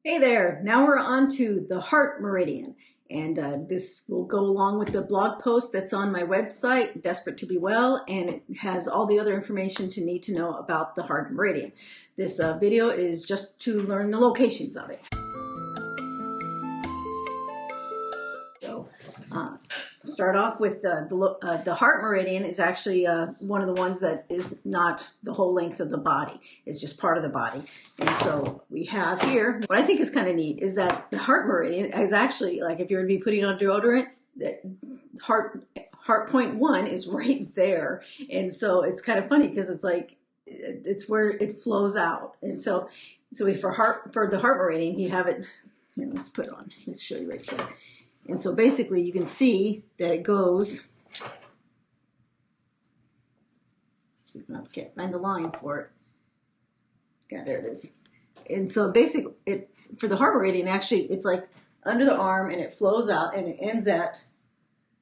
Hey there, now we're on to the heart meridian, and this will go along with the blog post that's on my website, Desperate to Be Well, and it has all the other information to need to know about the heart meridian. This video is just to learn the locations of it. So, start off with the heart meridian is actually one of the ones that is not the whole length of the body. It's just part of the body. And so we have here, what I think is kind of neat is that the heart meridian is actually, like if you're going to be putting on deodorant, that heart point 1 is right there. And so it's kind of funny because it's like, it's where it flows out. And so for the heart meridian, you have it, here, let's put it on, let's show you right here. And so basically you can see that it goes, see if I can't find the line for it. Yeah, there it is. And so basically for the heart meridian, actually it's like under the arm and it flows out and it ends at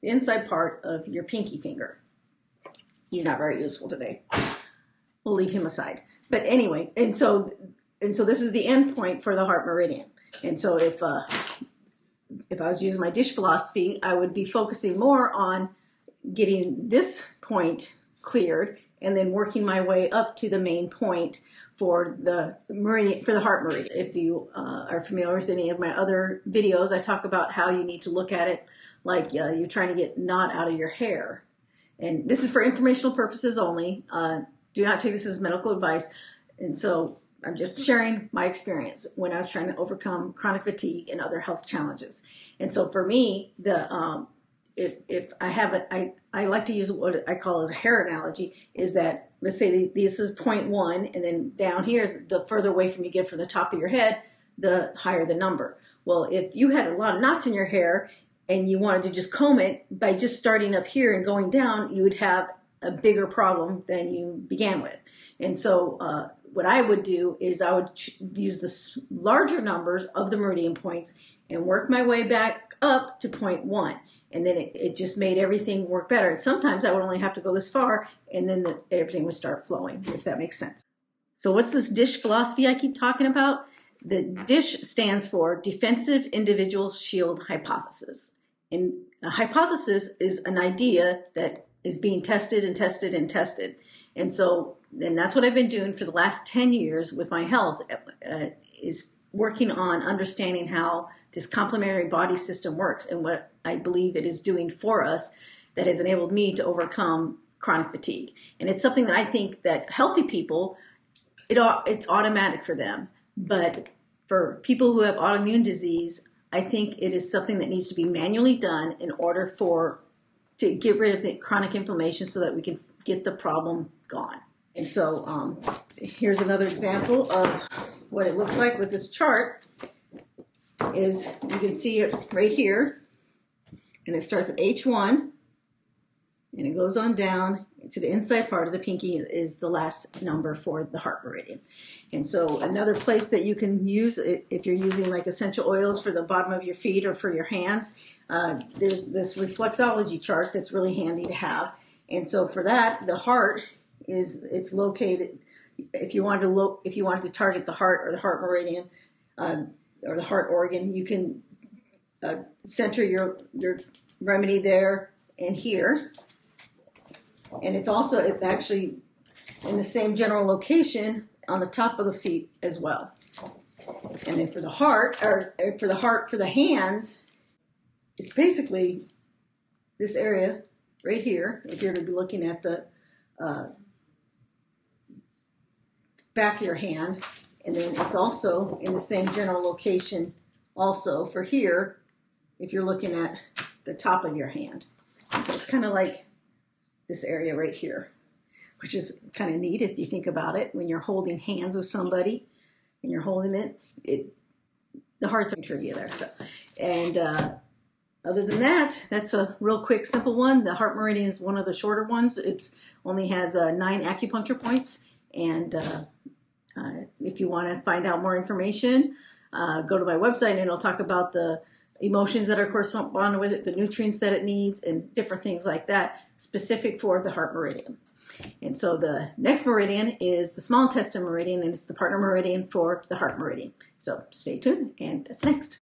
the inside part of your pinky finger. He's not very useful today. We'll leave him aside. But anyway, and so this is the end point for the heart meridian. And so if I was using my dish philosophy, I would be focusing more on getting this point cleared and then working my way up to the main point for the meridian, for the heart meridian. If you are familiar with any of my other videos, I talk about how you need to look at it like you're trying to get knot out of your hair. And this is for informational purposes only. Do not take this as medical advice. And so I'm just sharing my experience when I was trying to overcome chronic fatigue and other health challenges. And so for me, if I have it, I like to use what I call as a hair analogy, is that let's say this is point 1, and then down here, the further away from you get from the top of your head, the higher the number. Well, if you had a lot of knots in your hair and you wanted to just comb it, by just starting up here and going down, you would have a bigger problem than you began with. And so what I would do is I would use the larger numbers of the meridian points and work my way back up to point 1. And then it just made everything work better. And sometimes I would only have to go this far and then everything would start flowing, if that makes sense. So what's this DISH philosophy I keep talking about? The DISH stands for Defensive Individual Shield Hypothesis. And a hypothesis is an idea that is being tested and tested and tested. And so, and that's what I've been doing for the last 10 years with my health, is working on understanding how this complementary body system works and what I believe it is doing for us that has enabled me to overcome chronic fatigue. And it's something that I think that healthy people, it's automatic for them. But for people who have autoimmune disease, I think it is something that needs to be manually done in order to get rid of the chronic inflammation so that we can get the problem gone. And so here's another example of what it looks like with this chart. Is you can see it right here, and it starts at H1 and it goes on down to the inside part of the pinky is the last number for the heart meridian. And so another place that you can use it, if you're using like essential oils for the bottom of your feet or for your hands, there's this reflexology chart that's really handy to have. And so for that, the heart it's located. If you wanted to target the heart or the heart meridian or the heart organ, you can center your remedy there and here. And it's actually in the same general location on the top of the feet as well. And then for the heart, or for the hands, it's basically this area right here, if you're going to be looking at the back of your hand. And then it's also in the same general location also for here, if you're looking at the top of your hand. And so it's kind of like this area right here, which is kind of neat if you think about it. When you're holding hands with somebody and you're holding it, the heart's a trivia there. So, and other than that, that's a real quick, simple one. The heart meridian is one of the shorter ones. It only has 9 acupuncture points. And if you want to find out more information, go to my website and it'll talk about the emotions that are corresponding with it, the nutrients that it needs, and different things like that, specific for the heart meridian. And so the next meridian is the small intestine meridian, and it's the partner meridian for the heart meridian. So stay tuned, and that's next.